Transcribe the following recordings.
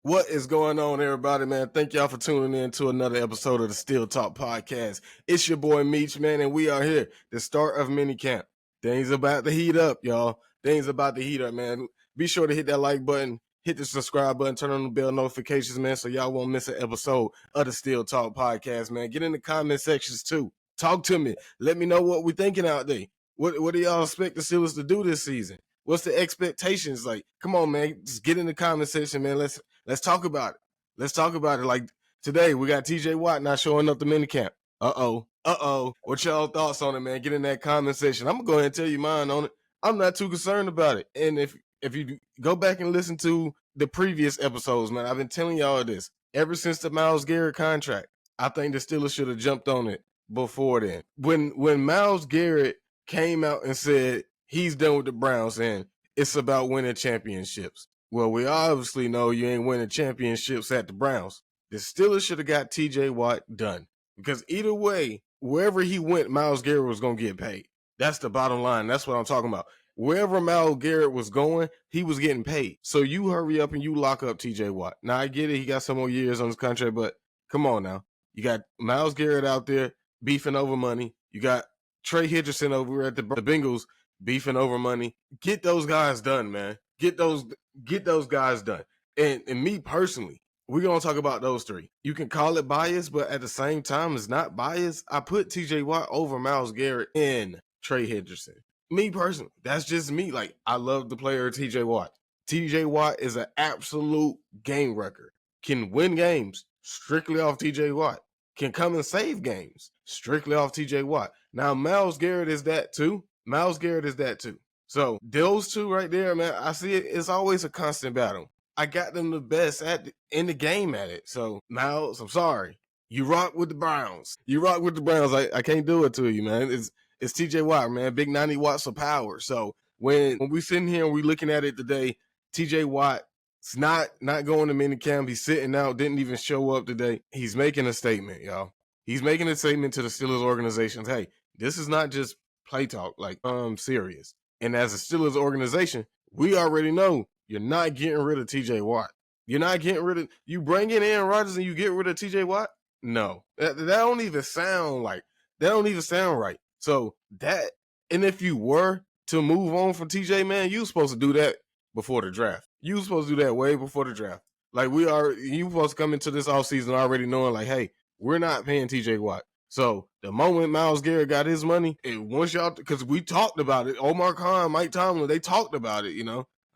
What is going on, everybody, man? Thank y'all for tuning in to another episode of the Still Talk Podcast. It's your boy Meech, man, and we are here, the start of minicamp. Things about to heat up, y'all. Things about to heat up, man. Be sure to hit that like button, hit the subscribe button, turn on the bell notifications, man, so y'all won't miss an episode of the Still Talk Podcast, man. Get in the comment sections, too. Talk to me. Let me know what we're thinking out there. What do y'all expect the Steelers to do this season? What's the expectations? Like, come on, man. Just get in the comment section, man. Let's talk about it. Let's talk about it. Like today, we got TJ Watt not showing up to minicamp. Uh-oh. What y'all thoughts on it, man? Get in that comment section. I'm going to go ahead and tell you mine on it. I'm not too concerned about it. And if you go back and listen to the previous episodes, man, I've been telling y'all this. Ever since the Myles Garrett contract, I think the Steelers should have jumped on it before then. When Myles Garrett came out and said he's done with the Browns and it's about winning championships. Well, we obviously know you ain't winning championships at the Browns. The Steelers should have got TJ Watt done. Because either way, wherever he went, Myles Garrett was going to get paid. That's the bottom line. That's what I'm talking about. Wherever Myles Garrett was going, he was getting paid. So you hurry up and you lock up TJ Watt. Now, I get it. He got some more years on his contract, but come on now. You got Myles Garrett out there beefing over money. You got Trey Hendrickson over at the Bengals beefing over money. Get those guys done, man. Get those guys done. And me personally, we're going to talk about those three. You can call it bias, but at the same time, it's not bias. I put TJ Watt over Myles Garrett and Trey Hendrickson. Me personally, that's just me. Like, I love the player TJ Watt. TJ Watt is an absolute game wrecker. Can win games strictly off TJ Watt. Can come and save games strictly off TJ Watt. Now, Myles Garrett is that too. So those two right there, man, I see it. It's always a constant battle. I got them the best in the game at it. So Myles, I'm sorry. You rock with the Browns. I can't do it to you, man. It's TJ Watt, man. Big 90 watts of power. So when we sitting here and we looking at it today, TJ Watt, it's not going to minicamp. He's sitting out, didn't even show up today. He's making a statement, y'all. He's making a statement to the Steelers organizations. Hey, this is not just play talk, like serious. And as a Steelers organization, we already know you're not getting rid of TJ Watt. You bring in Aaron Rodgers and you get rid of TJ Watt? No. That don't even sound right. So that, and if you were to move on from TJ, man, you were supposed to do that before the draft. You were supposed to do that way before the draft. Like you supposed to come into this offseason already knowing like, hey, we're not paying TJ Watt. So the moment Myles Garrett got his money, because we talked about it, Omar Khan, Mike Tomlin, they talked about it,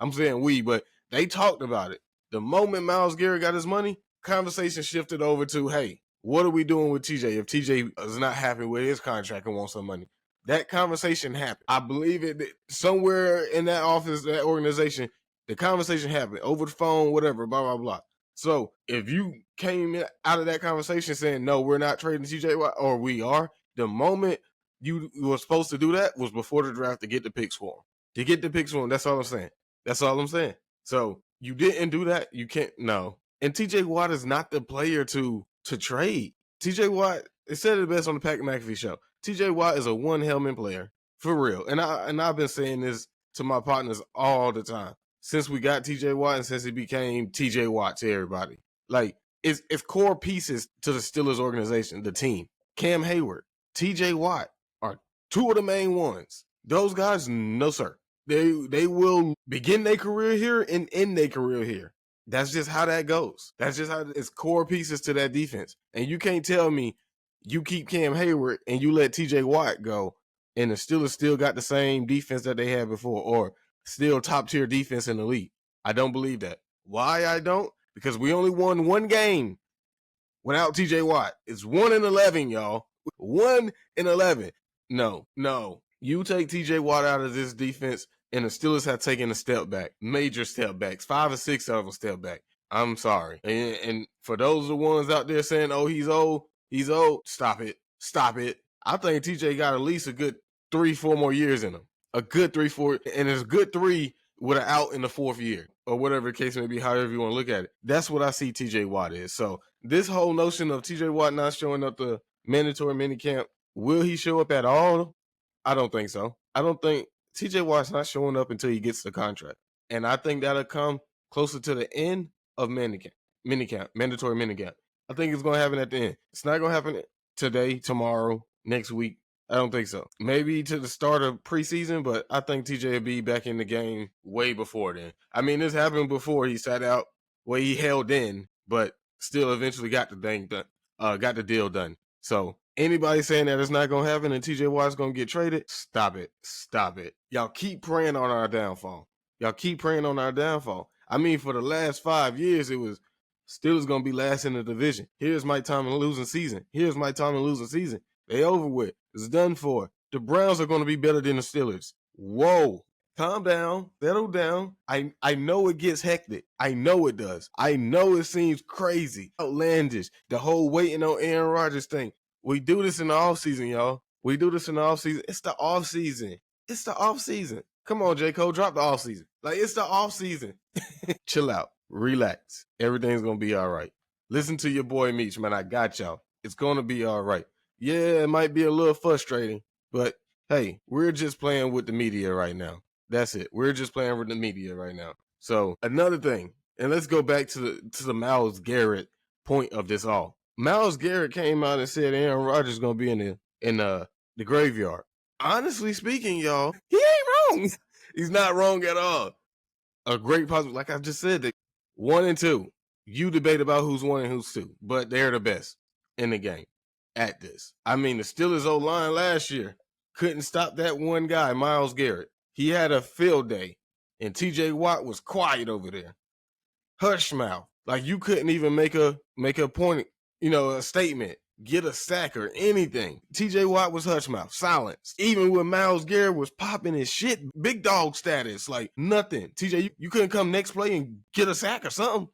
I'm saying we, but they talked about it. The moment Myles Garrett got his money, conversation shifted over to, hey, what are we doing with TJ if TJ is not happy with his contract and wants some money? That conversation happened. I believe it somewhere in that office, that organization, the conversation happened over the phone, whatever, blah, blah, blah. So if you came out of that conversation saying, no, we're not trading TJ Watt, or we are, the moment you were supposed to do that was before the draft to get the picks for him. That's all I'm saying. So you didn't do that. You can't, no. And TJ Watt is not the player to trade. TJ Watt, it said it best on the Pat McAfee show. TJ Watt is a one-helmet player, for real. And I've been saying this to my partners all the time. Since we got TJ Watt and since he became TJ Watt to everybody. Like, it's core pieces to the Steelers organization, the team. Cam Hayward, TJ Watt are two of the main ones. Those guys, no, sir. They will begin their career here and end their career here. That's just how that goes. That's just how it's core pieces to that defense. And you can't tell me you keep Cam Hayward and you let TJ Watt go and the Steelers still got the same defense that they had before or still top-tier defense in the league. I don't believe that. Why I don't? Because we only won one game without TJ Watt. It's 1-11, y'all. 1-11. No. You take TJ Watt out of this defense, and the Steelers have taken a step back. Major step backs. 5 or 6 of them step back. I'm sorry. And for those of the ones out there saying, oh, he's old. Stop it. I think TJ got at least a good 3-4 more years in him. A good 3-4, and it's a good 3 with an out in the 4th year, or whatever the case may be, however you want to look at it. That's what I see TJ Watt is. So this whole notion of TJ Watt not showing up the mandatory minicamp, will he show up at all? I don't think so. I don't think TJ Watt's not showing up until he gets the contract. And I think that'll come closer to the end of minicamp. minicamp, mandatory minicamp. I think it's going to happen at the end. It's not going to happen today, tomorrow, next week. I don't think so. Maybe to the start of preseason, but I think TJ will be back in the game way before then. I mean, this happened before. He sat out where he held in, but still eventually got the thing done, got the deal done. So anybody saying that it's not going to happen and TJ Watt's going to get traded, stop it. Stop it. Y'all keep praying on our downfall. Y'all keep praying on our downfall. I mean, for the last 5 years, it was Steelers going to be last in the division. Here's Mike Tomlin losing season. Here's Mike Tomlin losing season. They over with. It's done for. The Browns are going to be better than the Steelers. Whoa. Calm down. Settle down. I know it gets hectic. I know it does. I know it seems crazy. Outlandish. The whole waiting on Aaron Rodgers thing. We do this in the offseason, y'all. We do this in the offseason. It's the offseason. It's the offseason. Come on, J. Cole. Drop the offseason. Like, it's the offseason. Chill out. Relax. Everything's going to be all right. Listen to your boy Meech, man. I got y'all. It's going to be all right. Yeah, it might be a little frustrating, but hey, we're just playing with the media right now. That's it. We're just playing with the media right now. So another thing, and let's go back to the Myles Garrett point of this all. Myles Garrett came out and said Aaron Rodgers is going to be in the graveyard. Honestly speaking, y'all, he ain't wrong. He's not wrong at all. A great possible, like I just said, 1 and 2. You debate about who's 1 and who's 2, but they're the best in the game at this. I mean, the Steelers' O-line last year couldn't stop that one guy, Myles Garrett. He had a field day, and TJ Watt was quiet over there. Hush mouth. Like, you couldn't even make a point, a statement, get a sack or anything. TJ Watt was hush mouth, silence. Even when Myles Garrett was popping his shit, big dog status, like nothing. TJ, you couldn't come next play and get a sack or something.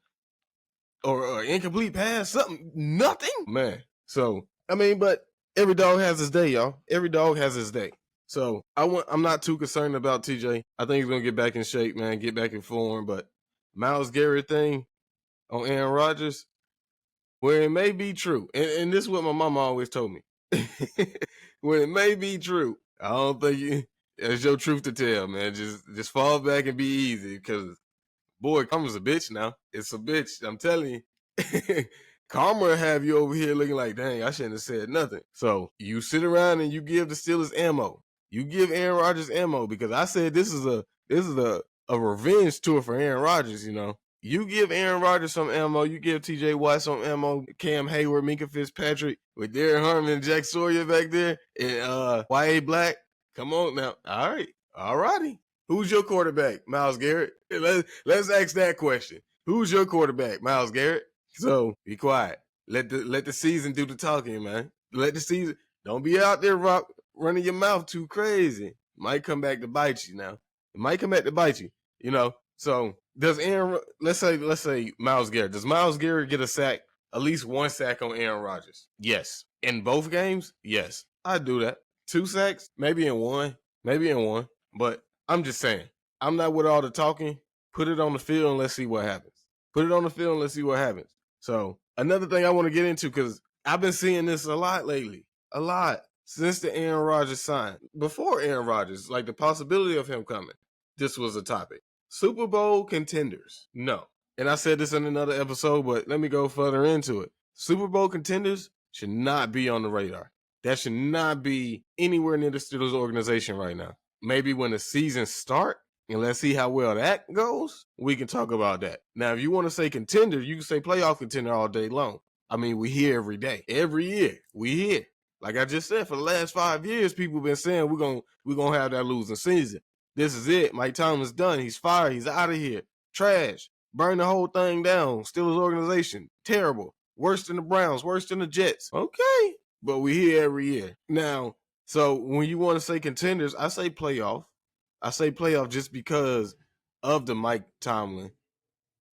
Or incomplete pass, something, nothing. Man, so I mean, but every dog has his day, y'all. Every dog has his day. So I'm not too concerned about TJ. I think he's gonna get back in shape, man, get back in form. But Myles Garrett thing on Aaron Rodgers, where it may be true, and this is what my mama always told me. When it may be true, I don't think it's your truth to tell, man. Just fall back and be easy, because boy, karma's a bitch now. It's a bitch. I'm telling you. Karma have you over here looking like, dang, I shouldn't have said nothing. So you sit around and you give the Steelers ammo. You give Aaron Rodgers ammo, because I said this is a revenge tour for Aaron Rodgers, You give Aaron Rodgers some ammo. You give TJ Watt some ammo. Cam Hayward, Minka Fitzpatrick, with Derrick Harmon and Jack Sawyer back there, and Y.A. Black. Come on now. All right. All righty. Who's your quarterback, Myles Garrett? Let's ask that question. Who's your quarterback, Myles Garrett? So be quiet. Let the season do the talking, man. Let the season. Don't be out there running your mouth too crazy. Might come back to bite you now. It might come back to bite you. So does Aaron? Let's say Myles Garrett. Does Myles Garrett get a sack? At least one sack on Aaron Rodgers? Yes. In both games? Yes. I'd do that. 2 sacks? Maybe in one. But I'm just saying. I'm not with all the talking. Put it on the field and let's see what happens. So another thing I want to get into, because I've been seeing this a lot lately. A lot. Since the Aaron Rodgers sign. Before Aaron Rodgers, like the possibility of him coming. This was a topic. Super Bowl contenders. No. And I said this in another episode, but let me go further into it. Super Bowl contenders should not be on the radar. That should not be anywhere near the Steelers organization right now. Maybe when the season starts, and let's see how well that goes, we can talk about that. Now, if you want to say contender, you can say playoff contender all day long. I mean, we hear every day. Every year, we hear. Like I just said, for the last 5 years, people have been saying we're gonna have that losing season. This is it. Mike Tomlin's done. He's fired. He's out of here. Trash. Burn the whole thing down. Steelers organization. Terrible. Worse than the Browns. Worse than the Jets. Okay. But we hear every year. Now, so when you want to say contenders, I say playoff. I say playoff just because of the Mike Tomlin,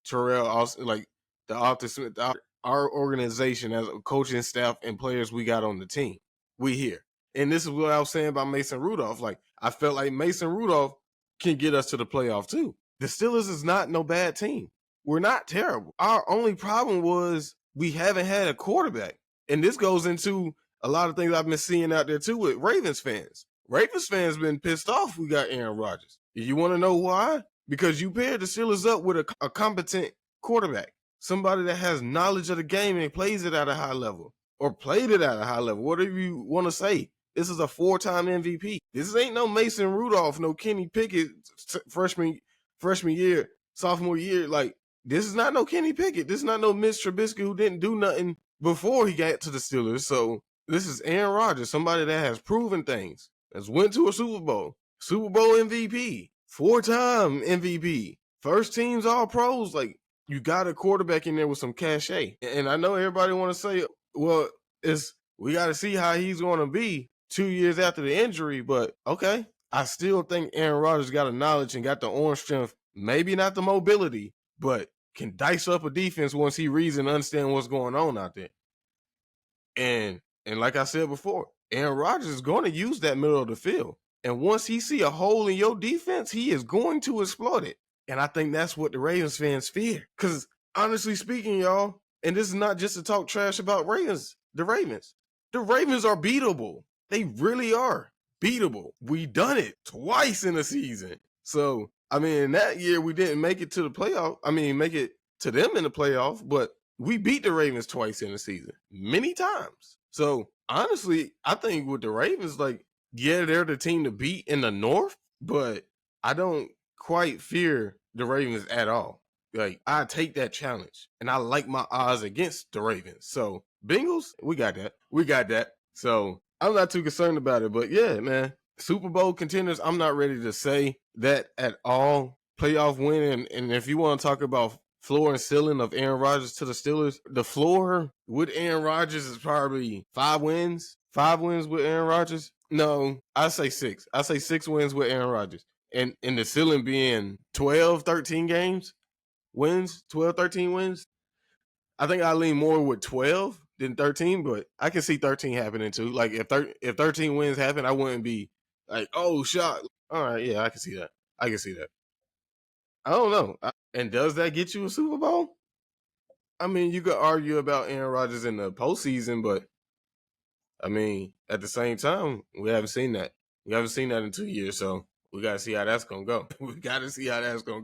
Terrell Austin, like the Arthur Smith, our organization as a coaching staff and players we got on the team. We here. And this is what I was saying about Mason Rudolph. Like, I felt like Mason Rudolph can get us to the playoff too. The Steelers is not no bad team. We're not terrible. Our only problem was we haven't had a quarterback. And this goes into a lot of things I've been seeing out there too with Ravens fans. Ravens fans been pissed off we got Aaron Rodgers. You want to know why? Because you paired the Steelers up with a competent quarterback. somebody that has knowledge of the game and plays it at a high level or played it at a high level, whatever you want to say. This is a 4-time MVP. This ain't no Mason Rudolph, no Kenny Pickett freshman year, sophomore year. Like, this is not no Kenny Pickett. This is not no Mitch Trubisky who didn't do nothing before he got to the Steelers. So this is Aaron Rodgers, somebody that has proven things, has went to a Super Bowl MVP, 4-time MVP, first teams all pros. Like, you got a quarterback in there with some cachet. And I know everybody want to say, well, we got to see how he's going to be 2 years after the injury. But okay, I still think Aaron Rodgers got the knowledge and got the arm strength, maybe not the mobility, but can dice up a defense once he reads and understands what's going on out there. And like I said before, Aaron Rodgers is going to use that middle of the field. And once he see a hole in your defense, he is going to exploit it. And I think that's what the Ravens fans fear. Because honestly speaking, y'all, and this is not just to talk trash about the Ravens. The Ravens are beatable. They really are beatable. We done it twice in a season. So, I mean, in that year, we didn't make it to the playoff. I mean, make it to them in the playoff, but we beat the Ravens twice in the season, many times. So, honestly, I think with the Ravens, like, yeah, they're the team to beat in the North, but I don't quite fear the Ravens at all. Like, I take that challenge, and I like my odds against the Ravens. So, Bengals, we got that. So, I'm not too concerned about it. But, yeah, man, Super Bowl contenders, I'm not ready to say that at all. Playoff win, and if you want to talk about floor and ceiling of Aaron Rodgers to the Steelers, the floor with Aaron Rodgers is probably 5 wins. 5 wins with Aaron Rodgers. No, I say 6. I say 6 wins with Aaron Rodgers. And the ceiling being 12, 13 games wins, 12, 13 wins. I think I lean more with 12 than 13, but I can see 13 happening too. Like, if 13 wins happen, I wouldn't be like, oh, shot. All right, yeah, I can see that. I don't know. And does that get you a Super Bowl? I mean, you could argue about Aaron Rodgers in the postseason, but I mean, at the same time, we haven't seen that. We haven't seen that in 2 years, so we got to see how that's going to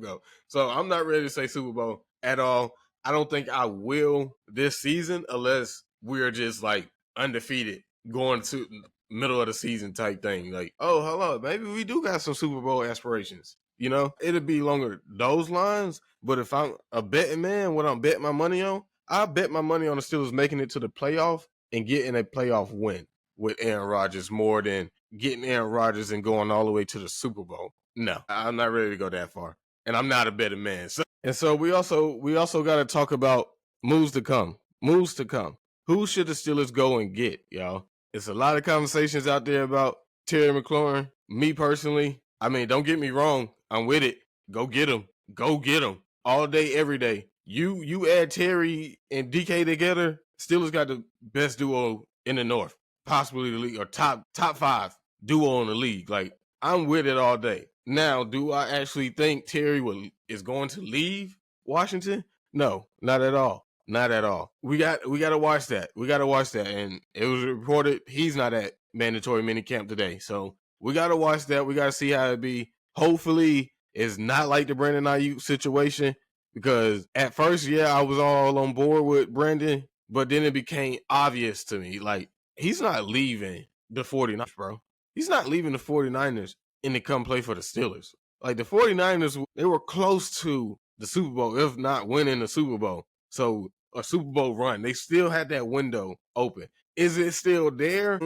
go. So I'm not ready to say Super Bowl at all. I don't think I will this season unless we're just like undefeated going to middle of the season type thing. Like, oh, hello, maybe we do got some Super Bowl aspirations. You know, it'll be longer those lines. But if I'm a betting man, what I'm betting my money on, I bet my money on the Steelers making it to the playoff and getting a playoff win with Aaron Rodgers more than getting Aaron Rodgers and going all the way to the Super Bowl. No, I'm not ready to go that far. And I'm not a betting man. So we also got to talk about moves to come. Moves to come. Who should the Steelers go and get, y'all? It's a lot of conversations out there about Terry McLaurin. Me personally, I mean, don't get me wrong. I'm with it. Go get him. Go get him. All day, every day. You add Terry and DK together, Steelers got the best duo in the North, possibly the league, or top 5 duo in the league. Like, I'm with it all day. Now, do I actually think Terry is going to leave Washington? No, not at all. Not at all. We got to watch that. And it was reported he's not at mandatory minicamp today. So we got to watch that. We got to see how it be. Hopefully, it's not like the Brandon Ayuk situation, because at first, yeah, I was all on board with Brandon, but then it became obvious to me, like, he's not leaving the 49ers, bro. He's not leaving the 49ers and to come play for the Steelers. Like, the 49ers, they were close to the Super Bowl, if not winning the Super Bowl. So, a Super Bowl run. They still had that window open. Is it still there?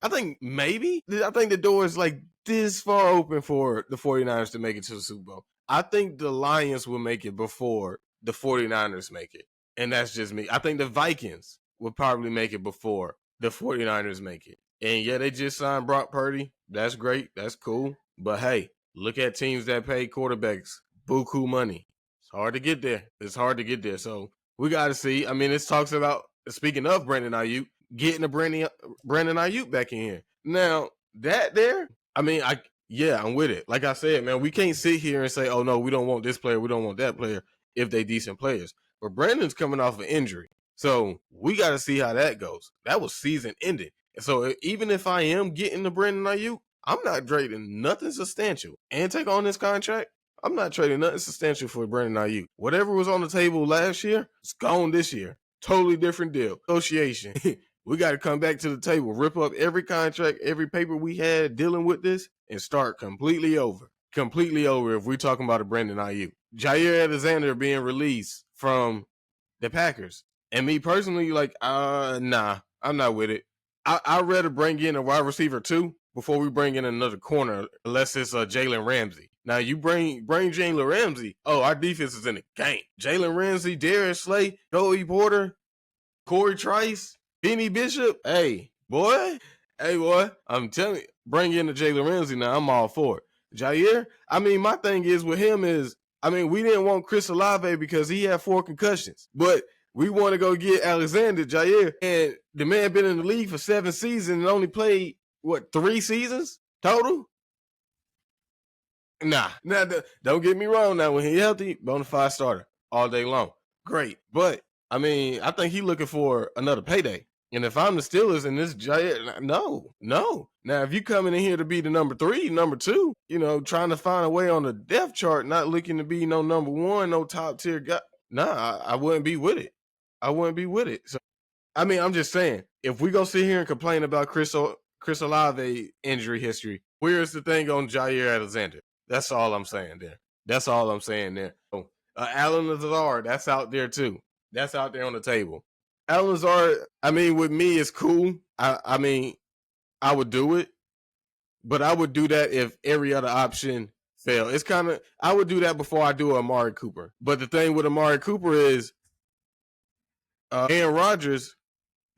I think maybe. I think the door is like this far open for the 49ers to make it to the Super Bowl. I think the Lions will make it before the 49ers make it. And that's just me. I think the Vikings will probably make it before the 49ers make it. And yeah, they just signed Brock Purdy. That's great. That's cool. But hey, look at teams that pay quarterbacks buku money. It's hard to get there. So we got to see. I mean, it talks about, speaking of Brandon Ayuk, getting a Brandon Ayuk back in here. Now, that there, I mean, I'm with it. Like I said, man, we can't sit here and say, oh, no, we don't want this player, we don't want that player if they decent players. But Brandon's coming off an injury. So we got to see how that goes. That was season ending. So even if I am getting the Brandon Ayuk, I'm not trading nothing substantial and take on this contract. I'm not trading nothing substantial for Brandon Ayuk. Whatever was on the table last year, it's gone this year. Totally different deal. Negotiation. We got to come back to the table, rip up every contract, every paper we had dealing with this, and start completely over. Completely over if we're talking about a Brandon Ayuk. Jair Alexander being released from the Packers. And me personally, like, nah, I'm not with it. I'd rather bring in a wide receiver too before we bring in another corner, unless it's Jalen Ramsey. Now you bring Jalen Ramsey. Oh, our defense is in the game. Jalen Ramsey, Darius Slay, Joey Porter, Corey Trice, Benny Bishop. Hey, boy. I'm telling you, bring in the Jalen Ramsey now. I'm all for it. Jair, my thing is with him is, we didn't want Chris Olave because he had 4 concussions. But we want to go get Alexander Jair. And the man been in the league for 7 seasons and only played, 3 seasons total? Nah, don't get me wrong now. When he's healthy, bona fide starter all day long. Great. But, I think he's looking for another payday. And if I'm the Steelers and this Jair, no. Now, if you coming in here to be the number 3, number 2, trying to find a way on the depth chart, not looking to be no number 1, no top tier guy, nah, I wouldn't be with it. So, I'm just saying, if we go sit here and complain about Chris Olave injury history, where's the thing on Jair Alexander? That's all I'm saying there. So, Alan Lazard, that's out there too. That's out there on the table. Alan Lazard, with me, it's cool. I would do it, but I would do that if every other option failed. It's kind of, I would do that before I do Amari Cooper. But the thing with Amari Cooper is, Aaron Rodgers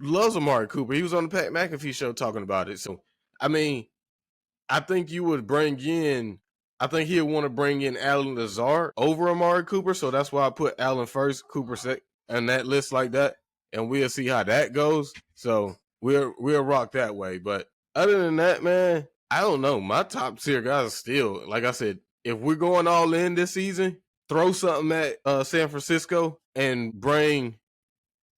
loves Amari Cooper. He was on the Pat McAfee show talking about it. So, I think you would he'd want to bring in Alan Lazard over Amari Cooper. So that's why I put Allen first, Cooper second, and that list like that. And we'll see how that goes. So we'll rock that way. But other than that, man, I don't know. My top tier guys are still, like I said, if we're going all in this season, throw something at San Francisco and bring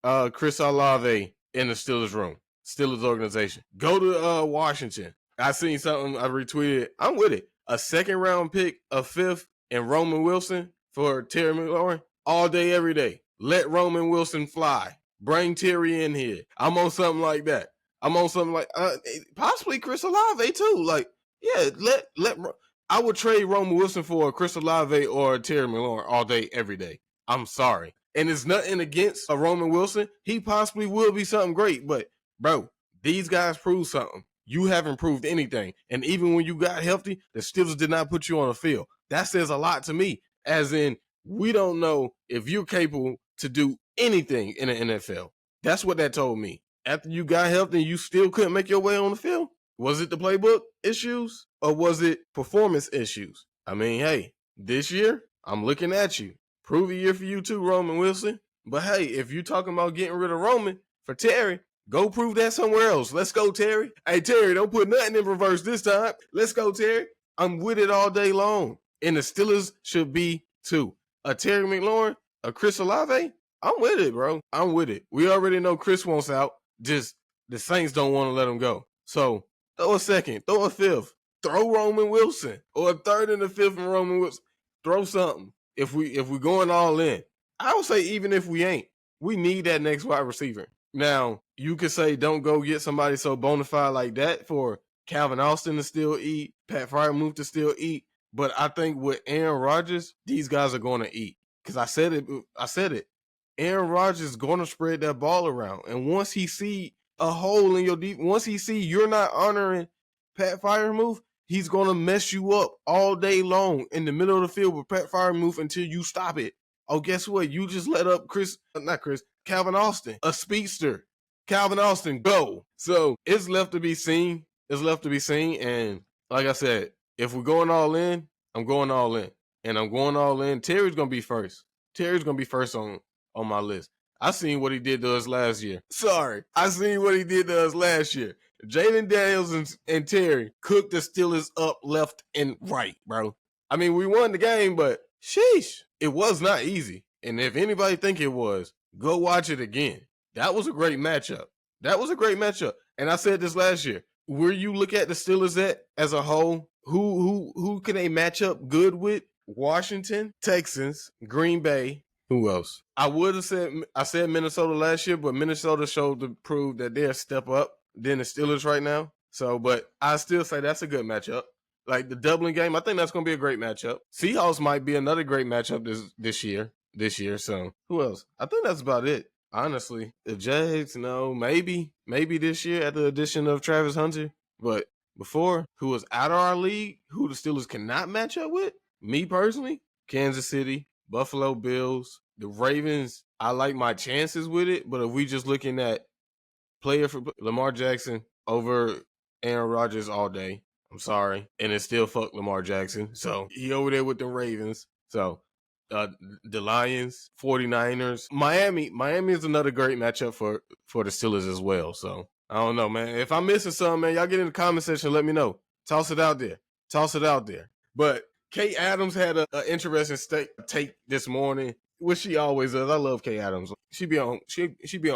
Chris Olave in the Steelers room, Steelers organization. Go to Washington. I seen something I retweeted. I'm with it. A 2nd round pick, a 5th, and Roman Wilson for Terry McLaurin all day, every day. Let Roman Wilson fly. Bring Terry in here. I'm on something like that. I'm on something like possibly Chris Olave too. Like, yeah, let I would trade Roman Wilson for Chris Olave or Terry McLaurin all day, every day. I'm sorry. And it's nothing against a Roman Wilson. He possibly will be something great, but bro, these guys prove something. You haven't proved anything. And even when you got healthy, the Steelers did not put you on the field. That says a lot to me. As in, we don't know if you're capable to do anything in the NFL. That's what that told me. After you got healthy, you still couldn't make your way on the field? Was it the playbook issues or was it performance issues? Hey, this year, I'm looking at you. Prove a year for you too, Roman Wilson. But hey, if you're talking about getting rid of Roman for Terry, go prove that somewhere else. Let's go, Terry. Hey, Terry, don't put nothing in reverse this time. Let's go, Terry. I'm with it all day long. And the Steelers should be too. A Terry McLaurin, a Chris Olave, I'm with it, bro. I'm with it. We already know Chris wants out. Just the Saints don't want to let him go. So throw a 2nd, throw a 5th, throw Roman Wilson, or a 3rd and a 5th and Roman Wilson. Throw something. If we going all in, I would say even if we ain't, we need that next wide receiver. Now you could say don't go get somebody so bona fide like that for Calvin Austin to still eat, Pat Freiermuth to still eat. But I think with Aaron Rodgers, these guys are going to eat. Because I said it. Aaron Rodgers is going to spread that ball around. And once he see a hole in your deep, once he see you're not honoring Pat Freiermuth, he's going to mess you up all day long in the middle of the field with Pat Freiermuth until you stop it. Oh, guess what? You just let up Calvin Austin, a speedster. Calvin Austin, go. So it's left to be seen. And like I said, if we're going all in, I'm going all in. And I'm going all in. Terry's going to be first. Terry's going to be first on my list. I seen what he did to us last year. I seen what he did to us last year. Jalen Daniels and Terry cooked the Steelers up left and right, bro. We won the game, but sheesh, it was not easy. And if anybody think it was, go watch it again. That was a great matchup. And I said this last year. Where you look at the Steelers as a whole, who can they match up good with? Washington, Texans, Green Bay. Who else? I said Minnesota last year, but Minnesota showed to prove that they're a step up than the Steelers right now. So, but I still say that's a good matchup. Like the Dublin game, I think that's going to be a great matchup. Seahawks might be another great matchup this year. So, who else? I think that's about it. Honestly, the Jags, no, maybe this year at the addition of Travis Hunter, but before, who was out of our league, who the Steelers cannot match up with, me personally, Kansas City, Buffalo Bills, the Ravens. I like my chances with it, but if we just looking at player for Lamar Jackson over Aaron Rodgers all day, I'm sorry, and it's still fuck Lamar Jackson. So he over there with the Ravens. So the Lions, 49ers, Miami is another great matchup for the Steelers as well. So I don't know, man. If I'm missing something, man, y'all get in the comment section. Let me know. Toss it out there. But Kay Adams had an interesting take this morning, which she always does. I love Kay Adams. She be on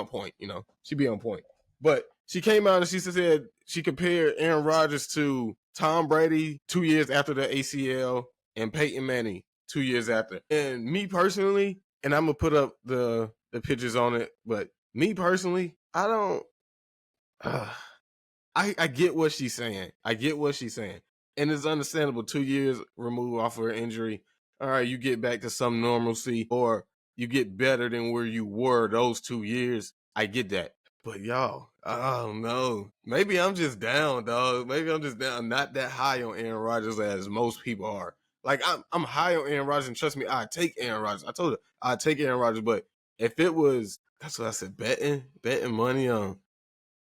point, you know. She be on point. But she came out and she said she compared Aaron Rodgers to Tom Brady 2 years after the ACL and Peyton Manning 2 years after. And me personally, and I'm gonna put up the pictures on it, but me personally, I don't. I get what she's saying. And it's understandable. 2 years removed off of her injury. All right, you get back to some normalcy, or you get better than where you were those 2 years. I get that. But y'all, I don't know. Maybe I'm just down, dog. Maybe I'm just down. Not that high on Aaron Rodgers as most people are. Like, I'm high on Aaron Rodgers, and trust me, I'd take Aaron Rodgers. I told her I'd take Aaron Rodgers, but if it was, that's what I said, betting money on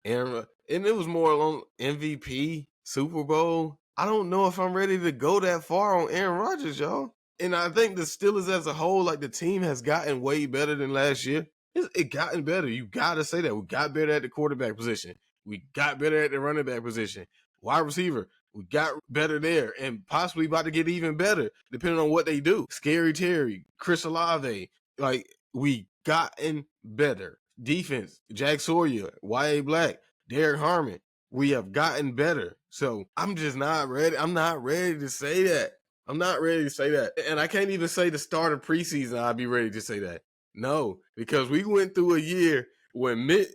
Aaron, and it was more along MVP, Super Bowl. I don't know if I'm ready to go that far on Aaron Rodgers, y'all. And I think the Steelers as a whole, like the team has gotten way better than last year. It gotten better. You got to say that. We got better at the quarterback position. We got better at the running back position. Wide receiver, we got better there and possibly about to get even better depending on what they do. Scary Terry, Chris Olave, like we gotten better. Defense, Jack Sawyer, Y.A. Black, Derek Harmon, we have gotten better. So I'm just not ready. I'm not ready to say that. And I can't even say the start of preseason I'll be ready to say that. No, because we went through a year when Mitch.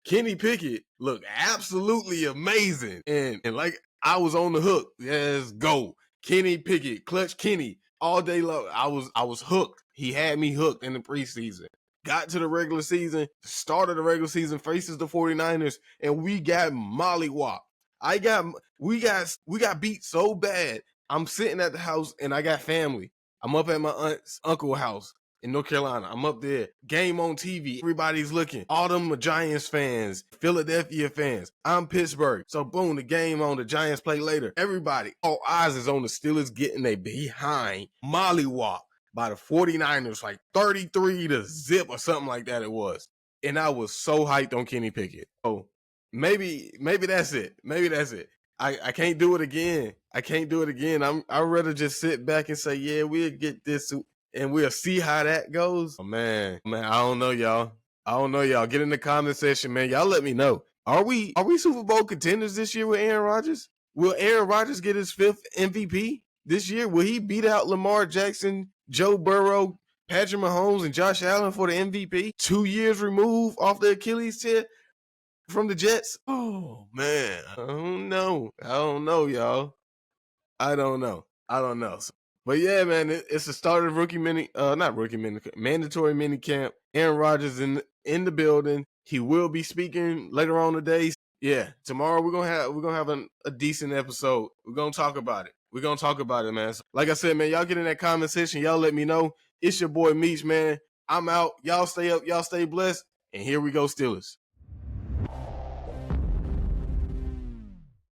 Kenny Pickett looked absolutely amazing. And like I was on the hook. Yes, go. Kenny Pickett, clutch Kenny all day long. I was hooked. He had me hooked in the preseason. Got to the regular season, started the regular season, faces the 49ers, and we got mollywopped. We got beat so bad. I'm sitting at the house and I got family. I'm up at my aunt's uncle's house in North Carolina. I'm up there. Game on TV. Everybody's looking. All them Giants fans, Philadelphia fans. I'm Pittsburgh. So boom, the game on. The Giants play later. Everybody, all eyes is on the Steelers getting a behind mollywop by the 49ers, like 33-0 or something like that it was. And I was so hyped on Kenny Pickett. Oh, maybe that's it. I can't do it again. I'd rather just sit back and say, yeah, we'll get this and we'll see how that goes. Oh, man, I don't know, y'all. Get in the comment section, man. Y'all let me know. Are we Super Bowl contenders this year with Aaron Rodgers? Will Aaron Rodgers get his 5th MVP this year? Will he beat out Lamar Jackson, Joe Burrow, Patrick Mahomes, and Josh Allen for the MVP? 2 years removed off the Achilles tear from the Jets? Oh, man. I don't know, y'all. I don't know. But yeah, man, it's the start of mandatory mini camp. Aaron Rodgers in the building. He will be speaking later on today. Yeah, tomorrow we're gonna have a decent episode. We're gonna talk about it. Man. So, like I said, man, y'all get in that comment section. Y'all let me know. It's your boy Meech, man. I'm out. Y'all stay up. Y'all stay blessed. And here we go, Steelers.